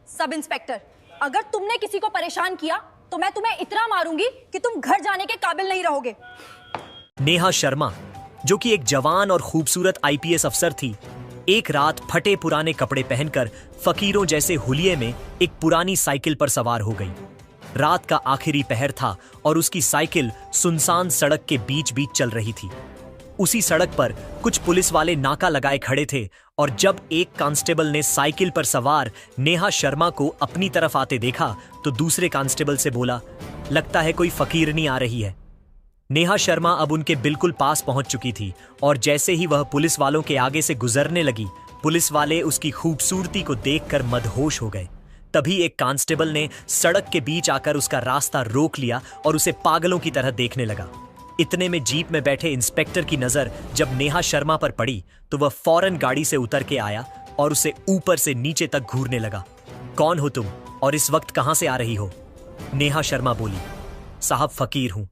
Sub inspector, अगर तुमने किसी को परेशान किया तो मैं तुम्हें इतना मारूंगी कि तुम घर जाने के काबिल नहीं रहोगे। नेहा शर्मा, जो कि एक जवान और खूबसूरत आईपीएस अफसर थी, एक रात फटे पुराने कपड़े पहनकर फकीरों जैसे हुलिये में एक पुरानी साइकिल पर सवार हो गई। रात का आखिरी पहर था और उसकी साइकिल सुनसान सड़क के बीच बीच चल रही थी। उसी सड़क पर कुछ पुलिस वाले नाका लगाए खड़े थे और जब एक कांस्टेबल ने साइकिल पर सवार नेहा शर्मा को अपनी तरफ आते देखा तो दूसरे कांस्टेबल से बोला, लगता है कोई फकीरनी आ रही है। नेहा शर्मा अब उनके बिल्कुल पास पहुंच चुकी थी और जैसे ही वह पुलिस वालों के आगे से गुजरने लगी, पुलिस वाले उसकी खूबसूरती को देखकर मदहोश हो गए। तभी एक कांस्टेबल ने सड़क के बीच आकर उसका रास्ता रोक लिया और उसे पागलों की तरह देखने लगा। इतने में जीप में बैठे इंस्पेक्टर की नजर जब नेहा शर्मा पर पड़ी तो वह फौरन गाड़ी से उतर के आया और उसे ऊपर से नीचे तक घूरने लगा। कौन हो तुम और इस वक्त कहां से आ रही हो? नेहा शर्मा बोली, साहब फकीर हूं,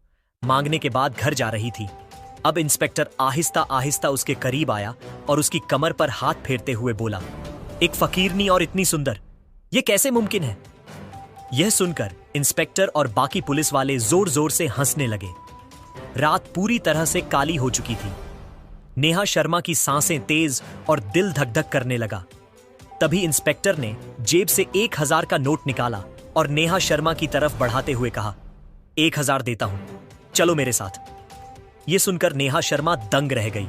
मांगने के बाद घर जा रही थी। अब इंस्पेक्टर आहिस्ता आहिस्ता उसके करीब आया और उसकी कमर पर हाथ फेरते हुए बोला, एक फकीरनी और इतनी सुंदर, यह कैसे मुमकिन है? यह सुनकर इंस्पेक्टर और बाकी पुलिस वाले जोर जोर से हंसने लगे। रात पूरी तरह से काली हो चुकी थी। नेहा शर्मा की सांसें तेज और दिल धक धक करने लगा। तभी इंस्पेक्टर ने जेब से 1000 का नोट निकाला और नेहा शर्मा की तरफ बढ़ाते हुए कहा, 1000 देता हूं, चलो मेरे साथ। यह सुनकर नेहा शर्मा दंग रह गई।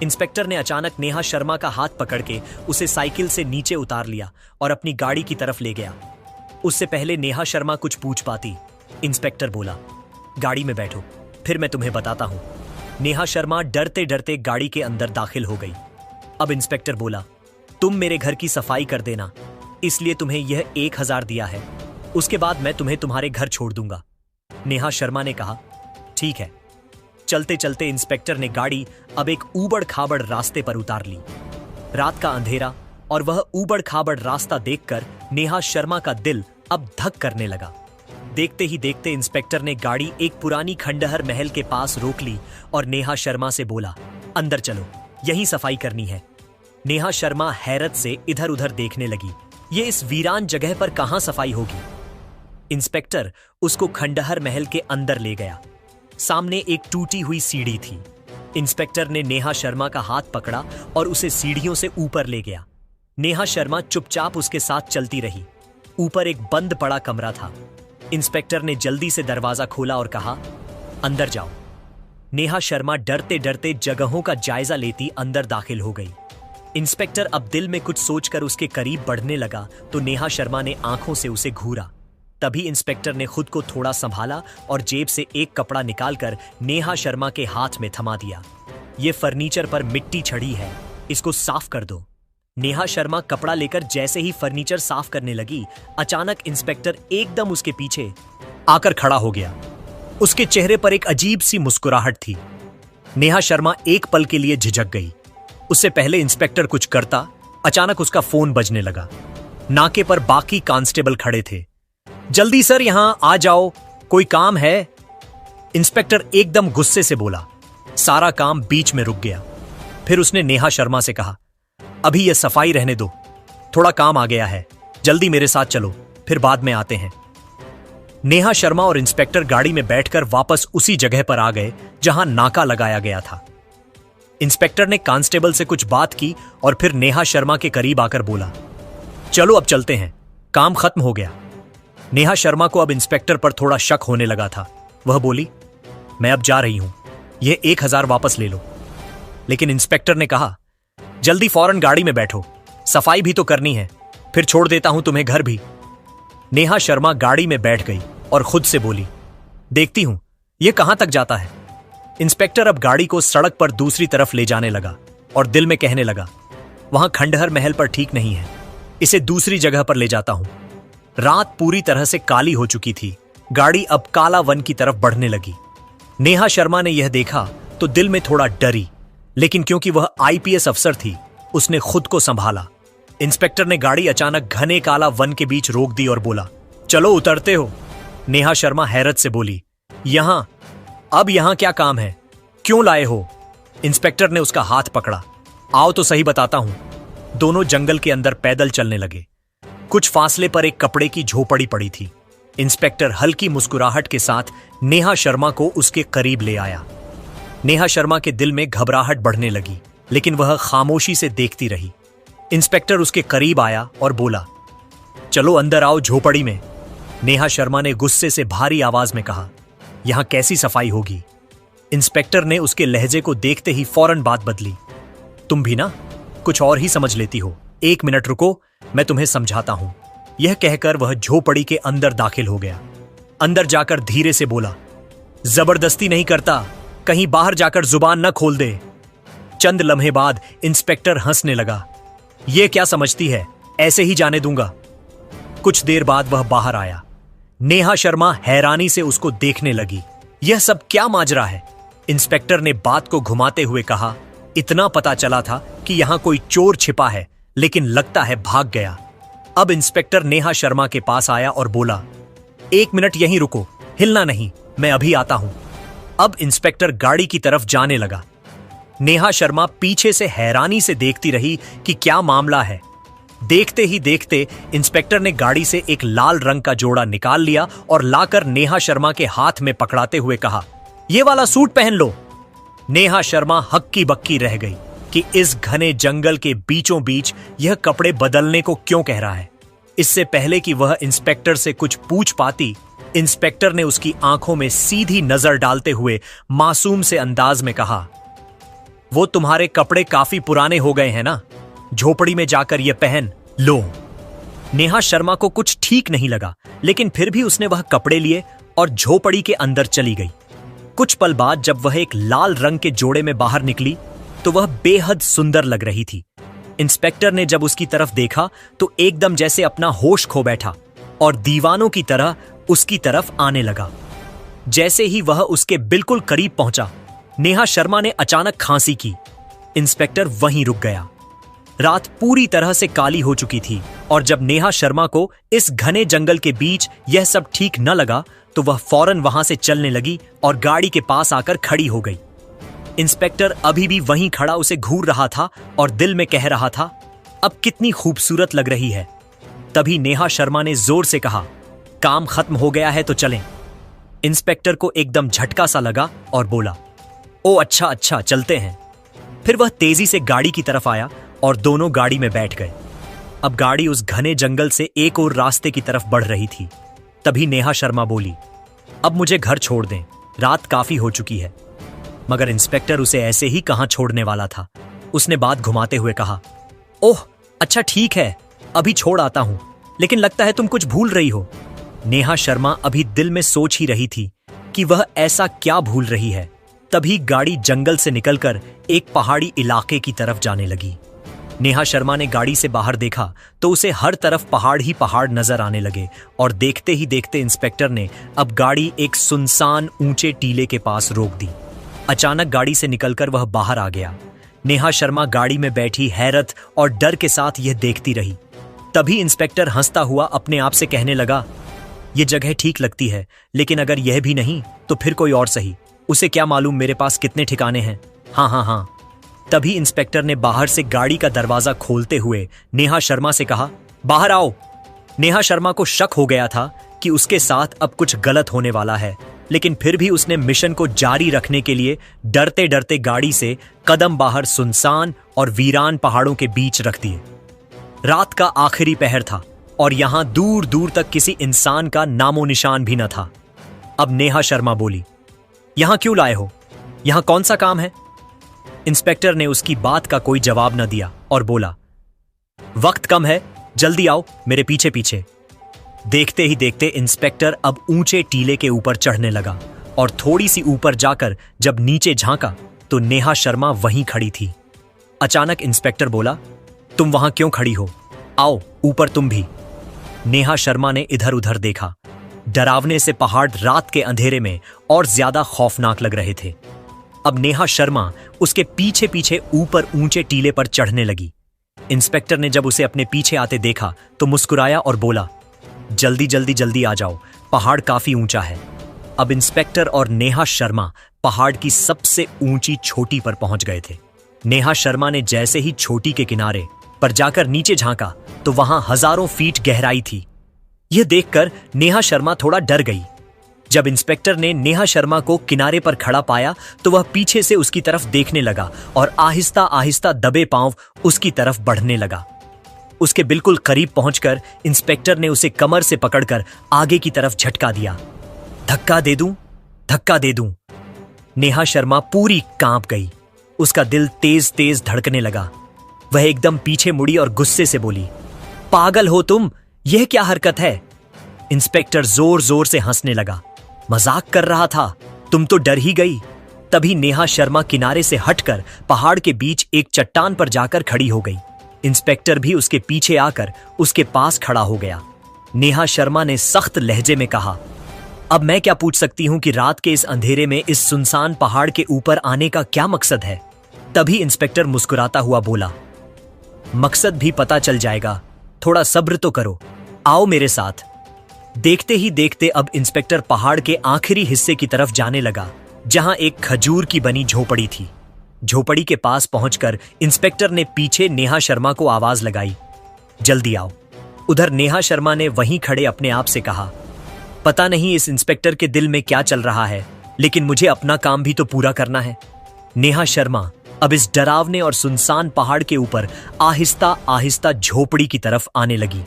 इंस्पेक्टर ने अचानक नेहा शर्मा का हाथ पकड़ के उसे साइकिल से नीचे उतार लिया और अपनी गाड़ी की तरफ ले गया। उससे पहले नेहा शर्मा कुछ पूछ पाती, इंस्पेक्टर बोला, गाड़ी में बैठो, फिर मैं तुम्हें बताता हूं। नेहा शर्मा डरते डरते गाड़ी के अंदर दाखिल हो गई। अब इंस्पेक्टर बोला, तुम मेरे घर की सफाई कर देना, इसलिए तुम्हें यह 1000 दिया है, उसके बाद मैं तुम्हें तुम्हारे घर छोड़ दूंगा। नेहा शर्मा ने कहा, ठीक है। चलते चलते इंस्पेक्टर ने गाड़ी अब एक ऊबड़ खाबड़ रास्ते पर उतार ली। रात का अंधेरा और वह ऊबड़ खाबड़ रास्ता देखकर नेहा शर्मा का दिल अब धक करने लगा। देखते ही देखते इंस्पेक्टर ने गाड़ी एक पुरानी खंडहर महल के पास रोक ली और नेहा शर्मा से बोला, अंदर चलो, यहीं सफाई करनी है। नेहा शर्मा हैरत से इधर उधर देखने लगी, ये इस वीरान जगह पर कहां सफाई होगी? इंस्पेक्टर उसको खंडहर महल के अंदर ले गया। सामने एक टूटी हुई सीढ़ी थी। इंस्पेक्टर ने नेहा शर्मा का हाथ पकड़ा और उसे सीढ़ियों से ऊपर ले गया। नेहा शर्मा चुपचाप उसके साथ चलती रही। ऊपर एक बंद पड़ा कमरा था। इंस्पेक्टर ने जल्दी से दरवाजा खोला और कहा, अंदर जाओ। नेहा शर्मा डरते डरते जगहों का जायजा लेती अंदर दाखिल हो गई। इंस्पेक्टर अब दिल में कुछ सोचकर उसके करीब बढ़ने लगा तो नेहा शर्मा ने आंखों से उसे घूरा। तभी इंस्पेक्टर ने खुद को थोड़ा संभाला और जेब से एक कपड़ा निकालकर नेहा शर्मा के हाथ में थमा दिया। ये फर्नीचर पर मिट्टी चढ़ी है, इसको साफ कर दो। नेहा शर्मा कपड़ा लेकर जैसे ही फर्नीचर साफ करने लगी, अचानक इंस्पेक्टर एकदम उसके पीछे आकर खड़ा हो गया। उसके चेहरे पर एक अजीब सी मुस्कुराहट थी। नेहा शर्मा एक पल के लिए झिझक गई। उससे पहले इंस्पेक्टर कुछ करता, अचानक उसका फोन बजने लगा। नाके पर बाकी कांस्टेबल खड़े थे। जल्दी सर, यहां आ जाओ, कोई काम है। इंस्पेक्टर एकदम गुस्से से बोला। सारा काम बीच में रुक गया। फिर उसने नेहा शर्मा से कहा, अभी यह सफाई रहने दो, थोड़ा काम आ गया है, जल्दी मेरे साथ चलो, फिर बाद में आते हैं। नेहा शर्मा और इंस्पेक्टर गाड़ी में बैठकर वापस उसी जगह पर आ गए जहां नाका लगाया गया था। इंस्पेक्टर ने कांस्टेबल से कुछ बात की और फिर नेहा शर्मा के करीब आकर बोला, चलो अब चलते हैं, काम खत्म हो गया। नेहा शर्मा को अब इंस्पेक्टर पर थोड़ा शक होने लगा था। वह बोली, मैं अब जा रही हूं, यह 1000 वापस ले लो। लेकिन इंस्पेक्टर ने कहा, जल्दी फौरन गाड़ी में बैठो, सफाई भी तो करनी है, फिर छोड़ देता हूं तुम्हें घर भी। नेहा शर्मा गाड़ी में बैठ गई और खुद से बोली, देखती हूं यह कहां तक जाता है। इंस्पेक्टर अब गाड़ी को सड़क पर दूसरी तरफ ले जाने लगा और दिल में कहने लगा, वहां खंडहर महल पर ठीक नहीं है, इसे दूसरी जगह पर ले जाता हूं। रात पूरी तरह से काली हो चुकी थी। गाड़ी अब काला वन की तरफ बढ़ने लगी। नेहा शर्मा ने यह देखा तो दिल में थोड़ा डरी, लेकिन क्योंकि वह आईपीएस अफसर थी, उसने खुद को संभाला। इंस्पेक्टर ने गाड़ी अचानक घने काला वन के बीच रोक दी और बोला, चलो उतरते हो। नेहा शर्मा हैरत से बोली, यहां? अब यहां क्या काम है, क्यों लाए हो? इंस्पेक्टर ने उसका हाथ पकड़ा। आओ तो सही बताता हूं। दोनों जंगल के अंदर पैदल चलने लगे। कुछ फासले पर एक कपड़े की झोपड़ी पड़ी थी। इंस्पेक्टर हल्की मुस्कुराहट के साथ नेहा शर्मा को उसके करीब ले आया। नेहा शर्मा के दिल में घबराहट बढ़ने लगी, लेकिन वह खामोशी से देखती रही। इंस्पेक्टर उसके करीब आया और बोला, चलो अंदर आओ झोपड़ी में। नेहा शर्मा ने गुस्से से भारी आवाज में कहा, यहां कैसी सफाई होगी। इंस्पेक्टर ने उसके लहजे को देखते ही फौरन बात बदली। तुम भी ना कुछ और ही समझ लेती हो, 1 मिनट रुको, मैं तुम्हें समझाता हूं। यह कहकर वह झोपड़ी के अंदर दाखिल हो गया। अंदर जाकर धीरे से बोला, जबरदस्ती नहीं करता, कहीं बाहर जाकर जुबान न खोल दे। चंद लम्हे बाद इंस्पेक्टर हंसने लगा। यह क्या समझती है, ऐसे ही जाने दूंगा। कुछ देर बाद वह बाहर आया। नेहा शर्मा हैरानी से उसको देखने लगी। यह सब क्या माजरा है? इंस्पेक्टर ने बात को घुमाते हुए कहा, इतना पता चला था कि यहां कोई चोर छिपा है, लेकिन लगता है भाग गया। अब इंस्पेक्टर नेहा शर्मा के पास आया और बोला, 1 मिनट यहीं रुको, हिलना नहीं, मैं अभी आता हूं। अब इंस्पेक्टर गाड़ी की तरफ जाने लगा। नेहा शर्मा पीछे से हैरानी से देखती रही कि क्या मामला है। देखते ही देखते इंस्पेक्टर ने गाड़ी से एक लाल रंग का जोड़ा निकाल लिया और लाकर नेहा शर्मा के हाथ में पकड़ाते हुए कहा, ये वाला सूट पहन लो। नेहा शर्मा हक्की बक्की रह गई कि इस घने जंगल के बीचों बीच यह कपड़े बदलने को क्यों कह रहा है। इससे पहले कि वह इंस्पेक्टर से कुछ पूछ पाती, इंस्पेक्टर ने उसकी आंखों में सीधी नजर डालते हुए मासूम से अंदाज में कहा, वो तुम्हारे कपड़े काफी पुराने हो गए हैं ना, झोपड़ी में जाकर ये पहन लो। नेहा शर्मा को कुछ ठीक नहीं लगा, लेकिन फिर भी उसने वह कपड़े लिए और झोपड़ी के अंदर चली गई। कुछ पल बाद जब वह एक लाल रंग के जोड़े में बाहर निकली तो वह बेहद सुंदर लग रही थी। इंस्पेक्टर ने जब उसकी तरफ देखा तो एकदम जैसे अपना होश खो बैठा और दीवानों की तरह उसकी तरफ आने लगा। जैसे ही वह उसके बिल्कुल करीब पहुंचा, नेहा शर्मा ने अचानक खांसी की। इंस्पेक्टर वहीं रुक गया। रात पूरी तरह से काली हो चुकी थी और जब नेहा शर्मा को इस घने जंगल के बीच यह सब ठीक न लगा तो वह फौरन वहां से चलने लगी और गाड़ी के पास आकर खड़ी हो गई। इंस्पेक्टर अभी भी वहीं खड़ा उसे घूर रहा था और दिल में कह रहा था, अब कितनी खूबसूरत लग रही है। तभी नेहा शर्मा ने जोर से कहा, काम खत्म हो गया है तो चलें। इंस्पेक्टर को एकदम झटका सा लगा और बोला, ओ अच्छा अच्छा, चलते हैं। फिर वह तेजी से गाड़ी की तरफ आया और दोनों गाड़ी में बैठ गए। अब गाड़ी उस घने जंगल से एक और रास्ते की तरफ बढ़ रही थी। तभी नेहा शर्मा बोली, अब मुझे घर छोड़ दें, रात काफी हो चुकी है। मगर इंस्पेक्टर उसे ऐसे ही कहां छोड़ने वाला था। उसने बात घुमाते हुए कहा, ओह अच्छा ठीक है, अभी छोड़ आता हूं, लेकिन लगता है तुम कुछ भूल रही हो। नेहा शर्मा अभी दिल में सोच ही रही थी कि वह ऐसा क्या भूल रही है। तभी गाड़ी जंगल से निकलकर एक पहाड़ी इलाके की तरफ जाने लगी। नेहा शर्मा ने गाड़ी से बाहर देखा तो उसे हर तरफ पहाड़ ही पहाड़ नजर आने लगे और देखते ही देखते इंस्पेक्टर ने अब गाड़ी एक सुनसान ऊंचे टीले के पास रोक दी। अचानक गाड़ी से निकलकर वह बाहर आ गया। नेहा शर्मा गाड़ी में बैठी हैरत और डर के साथ यह देखती रही। तभी इंस्पेक्टर हंसता हुआ अपने आप से कहने लगा, यह जगह ठीक लगती है, लेकिन अगर यह भी नहीं तो फिर कोई और सही, उसे क्या मालूम मेरे पास कितने ठिकाने हैं। हाँ हाँ हाँ। तभी इंस्पेक्टर ने बाहर से गाड़ी का दरवाजा खोलते हुए नेहा शर्मा से कहा, बाहर आओ। नेहा शर्मा को शक हो गया था कि उसके साथ अब कुछ गलत होने वाला है, लेकिन फिर भी उसने मिशन को जारी रखने के लिए डरते डरते गाड़ी से कदम बाहर सुनसान और वीरान पहाड़ों के बीच रख दिए। रात का आखिरी पहर था और यहां दूर दूर तक किसी इंसान का नामो निशान भी न था। अब नेहा शर्मा बोली, यहां क्यों लाए हो, यहां कौन सा काम है? इंस्पेक्टर ने उसकी बात का कोई जवाब न दिया और बोला, वक्त कम है, जल्दी आओ मेरे पीछे पीछे। देखते ही देखते इंस्पेक्टर अब ऊंचे टीले के ऊपर चढ़ने लगा और थोड़ी सी ऊपर जाकर जब नीचे झांका तो नेहा शर्मा वहीं खड़ी थी। अचानक इंस्पेक्टर बोला, तुम वहां क्यों खड़ी हो, आओ ऊपर तुम भी। नेहा शर्मा ने इधर उधर देखा। डरावने से पहाड़ रात के अंधेरे में और ज्यादा खौफनाक लग रहे थे। अब नेहा शर्मा उसके पीछे पीछे ऊपर ऊंचे टीले पर चढ़ने लगी। इंस्पेक्टर ने जब उसे अपने पीछे आते देखा तो मुस्कुराया और बोला, जल्दी जल्दी जल्दी आ जाओ, पहाड़ काफी ऊंचा है। अब इंस्पेक्टर और नेहा शर्मा पहाड़ की सबसे ऊंची चोटी पर पहुंच गए थे। नेहा शर्मा ने जैसे ही चोटी के किनारे पर जाकर नीचे झांका तो वहां हजारों फीट गहराई थी। यह देखकर नेहा शर्मा थोड़ा डर गई। जब इंस्पेक्टर ने नेहा शर्मा को किनारे पर खड़ा पाया तो वह पीछे से उसकी तरफ देखने लगा और आहिस्ता आहिस्ता दबे पांव उसकी तरफ बढ़ने लगा। उसके बिल्कुल करीब पहुंचकर इंस्पेक्टर ने उसे कमर से पकड़कर आगे की तरफ झटका दिया। धक्का दे दूं, धक्का दे दूं। नेहा शर्मा पूरी कांप गई। उसका दिल तेज तेज धड़कने लगा। वह एकदम पीछे मुड़ी और गुस्से से बोली, पागल हो तुम, यह क्या हरकत है? इंस्पेक्टर जोर जोर से हंसने लगा। मजाक कर रहा था, तुम तो डर ही गई। तभी नेहा शर्मा किनारे से हटकर पहाड़ के बीच एक चट्टान पर जाकर खड़ी हो गई। इंस्पेक्टर भी उसके पीछे आकर उसके पास खड़ा हो गया। नेहा शर्मा ने सख्त लहजे में कहा, अब मैं क्या पूछ सकती हूं कि रात के इस अंधेरे में इस सुनसान पहाड़ के ऊपर आने का क्या मकसद है? तभी इंस्पेक्टर मुस्कुराता हुआ बोला, मकसद भी पता चल जाएगा, थोड़ा सब्र तो करो, आओ मेरे साथ। देखते ही देखते अब इंस्पेक्टर पहाड़ के आखिरी हिस्से की तरफ जाने लगा, जहां एक खजूर की बनी झोपड़ी थी। झोपड़ी के पास पहुंचकर इंस्पेक्टर ने पीछे नेहा शर्मा को आवाज लगाई, जल्दी आओ। उधर नेहा शर्मा ने वहीं खड़े अपने आप से कहा, पता नहीं इस इंस्पेक्टर के दिल में क्या चल रहा है, लेकिन मुझे अपना काम भी तो पूरा करना है। नेहा शर्मा अब इस डरावने और सुनसान पहाड़ के ऊपर आहिस्ता आहिस्ता झोपड़ी की तरफ आने लगी।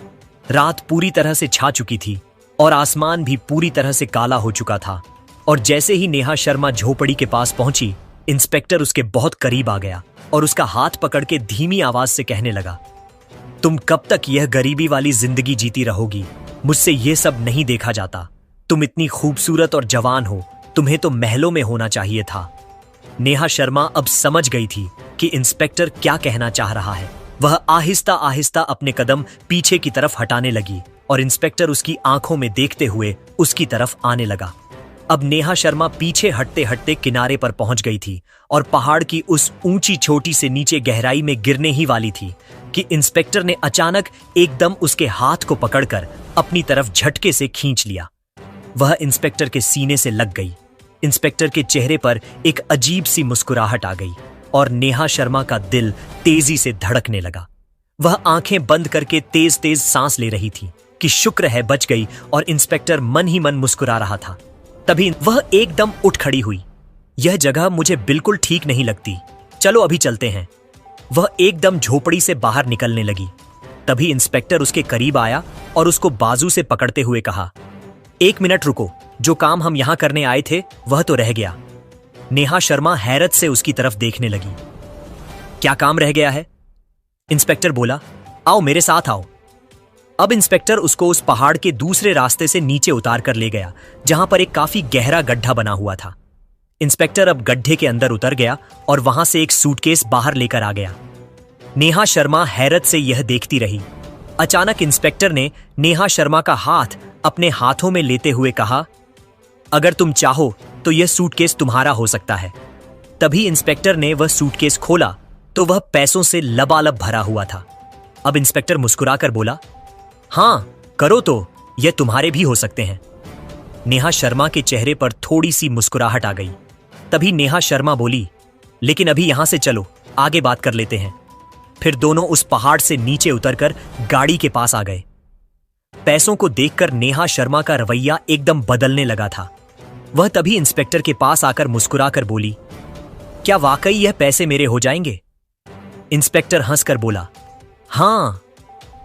रात पूरी तरह से छा चुकी थी और आसमान भी पूरी तरह से काला हो चुका था। और जैसे ही नेहा शर्मा झोपड़ी के पास पहुंची, इंस्पेक्टर उसके बहुत करीब आ गया और उसका हाथ पकड़ के धीमी आवाज से कहने लगा, तुम कब तक यह गरीबी वाली जिंदगी जीती रहोगी? मुझसे यह सब नहीं देखा जाता। तुम इतनी खूबसूरत और जवान हो, तुम्हें तो महलों में होना चाहिए था। नेहा शर्मा अब समझ गई थी कि इंस्पेक्टर क्या कहना चाह रहा है। वह आहिस्ता आहिस्ता अपने कदम पीछे की तरफ हटाने लगी और इंस्पेक्टर उसकी आंखों में देखते हुए उसकी तरफ आने लगा। अब नेहा शर्मा पीछे हटते हटते किनारे पर पहुंच गई थी और पहाड़ की उस ऊंची चोटी से नीचे गहराई में गिरने ही वाली थी कि इंस्पेक्टर ने अचानक एकदम उसके हाथ को पकड़कर अपनी तरफ झटके से खींच लिया। वह इंस्पेक्टर के सीने से लग गई। इंस्पेक्टर के चेहरे पर एक अजीब सी मुस्कुराहट आ गई और नेहा शर्मा का दिल तेजी से धड़कने लगा। वह आंखें बंद करके तेज तेज सांस ले रही थी कि शुक्र है बच गई, और इंस्पेक्टर मन ही मन मुस्कुरा रहा था। तभी वह एकदम उठ खड़ी हुई। यह जगह मुझे बिल्कुल ठीक नहीं लगती, चलो अभी चलते हैं। वह एकदम झोपड़ी से बाहर निकलने लगी। तभी इंस्पेक्टर उसके करीब आया और उसको बाजू से पकड़ते हुए कहा, एक मिनट रुको, जो काम हम यहां करने आए थे वह तो रह गया। नेहा शर्मा हैरत से उसकी तरफ देखने लगी। क्या काम रह गया है? इंस्पेक्टर बोला, आओ मेरे साथ आओ। अब इंस्पेक्टर उसको उस पहाड़ के दूसरे रास्ते से नीचे उतार कर ले गया, जहां पर एक काफी गहरा गड्ढा बना हुआ था। इंस्पेक्टर अब गड्ढे के अंदर उतर गया और वहां से एक सूटकेस बाहर लेकर आ गया। नेहा शर्मा हैरत से यह देखती रही। अचानक इंस्पेक्टर ने नेहा शर्मा का हाथ अपने हाथों में लेते हुए कहा, अगर तुम चाहो तो यह सूटकेस तुम्हारा हो सकता है। तभी इंस्पेक्टर ने वह सूटकेस खोला तो वह पैसों से लबालब भरा हुआ था। अब इंस्पेक्टर मुस्कुराकर बोला, हाँ करो तो, यह तुम्हारे भी हो सकते हैं। नेहा शर्मा के चेहरे पर थोड़ी सी मुस्कुराहट आ गई। तभी नेहा शर्मा बोली, लेकिन अभी यहां से चलो, आगे बात कर लेते हैं। फिर दोनों उस पहाड़ से नीचे उतरकर गाड़ी के पास आ गए। पैसों को देखकर नेहा शर्मा का रवैया एकदम बदलने लगा था। वह तभी इंस्पेक्टर के पास आकर मुस्कुराकर बोली, क्या वाकई यह पैसे मेरे हो जाएंगे? इंस्पेक्टर हंसकर बोला, हाँ।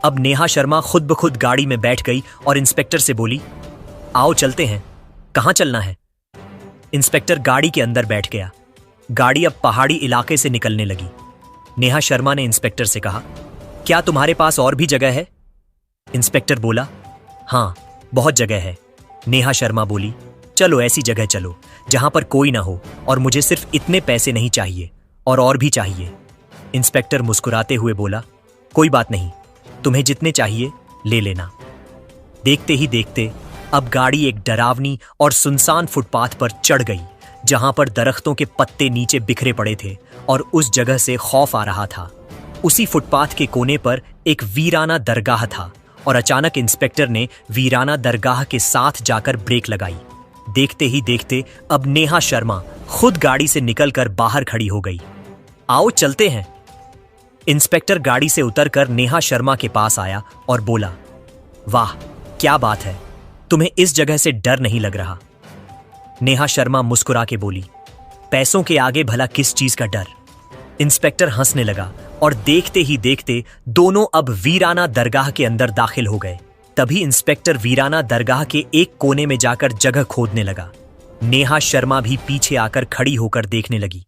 अब नेहा शर्मा खुद ब खुद गाड़ी में बैठ गई और इंस्पेक्टर से बोली, आओ चलते हैं। कहां चलना है? इंस्पेक्टर गाड़ी के अंदर बैठ गया। गाड़ी अब पहाड़ी इलाके से निकलने लगी। नेहा शर्मा ने इंस्पेक्टर से कहा, क्या तुम्हारे पास और भी जगह है? इंस्पेक्टर बोला, हाँ बहुत जगह है। नेहा शर्मा बोली, चलो ऐसी जगह चलो जहां पर कोई ना हो, और मुझे सिर्फ इतने पैसे नहीं चाहिए और भी चाहिए। इंस्पेक्टर मुस्कुराते हुए बोला, कोई बात नहीं, तुम्हें जितने चाहिए ले लेना। देखते ही देखते अब गाड़ी एक डरावनी और सुनसान फुटपाथ पर चढ़ गई, जहां पर दरख्तों के पत्ते नीचे बिखरे पड़े थे और उस जगह से खौफ आ रहा था। उसी फुटपाथ के कोने पर एक वीराना दरगाह था और अचानक इंस्पेक्टर ने वीराना दरगाह के साथ जाकर ब्रेक लगाई। देखते ही देखते अब नेहा शर्मा खुद गाड़ी से निकलकर बाहर खड़ी हो गई। आओ चलते हैं। इंस्पेक्टर गाड़ी से उतरकर नेहा शर्मा के पास आया और बोला, वाह क्या बात है, तुम्हें इस जगह से डर नहीं लग रहा? नेहा शर्मा मुस्कुरा के बोली, पैसों के आगे भला किस चीज का डर? इंस्पेक्टर हंसने लगा और देखते ही देखते दोनों अब वीराना दरगाह के अंदर दाखिल हो गए। तभी इंस्पेक्टर वीराना दरगाह के एक कोने में जाकर जगह खोदने लगा। नेहा शर्मा भी पीछे आकर खड़ी होकर देखने लगी।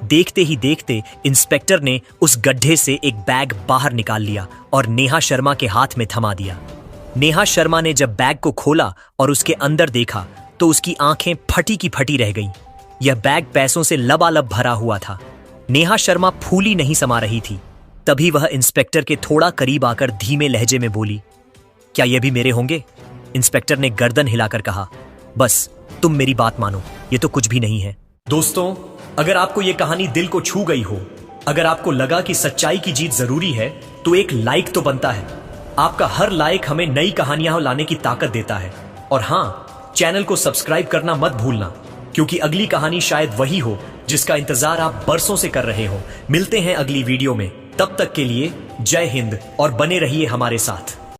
देखते ही देखते इंस्पेक्टर ने उस गड्ढे से एक बैग बाहर निकाल लिया और नेहा शर्मा के हाथ में थमा दिया। नेहा शर्मा ने जब बैग को खोला और उसके अंदर देखा तो उसकी आंखें फटी की फटी रह गईं। यह बैग पैसों से लबालब भरा हुआ था। नेहा शर्मा फूली नहीं समा रही थी। तभी वह इंस्पेक्टर के थोड़ा करीब आकर धीमे लहजे में बोली, क्या ये भी मेरे होंगे? इंस्पेक्टर ने गर्दन हिलाकर कहा, बस तुम मेरी बात मानो, ये तो कुछ भी नहीं है। दोस्तों, अगर आपको ये कहानी दिल को छू गई हो, अगर आपको लगा कि सच्चाई की जीत जरूरी है, तो एक लाइक तो बनता है। आपका हर लाइक हमें नई कहानियां लाने की ताकत देता है। और हां, चैनल को सब्सक्राइब करना मत भूलना, क्योंकि अगली कहानी शायद वही हो जिसका इंतजार आप बरसों से कर रहे हो। मिलते हैं अगली वीडियो में, तब तक के लिए जय हिंद और बने रहिए हमारे साथ।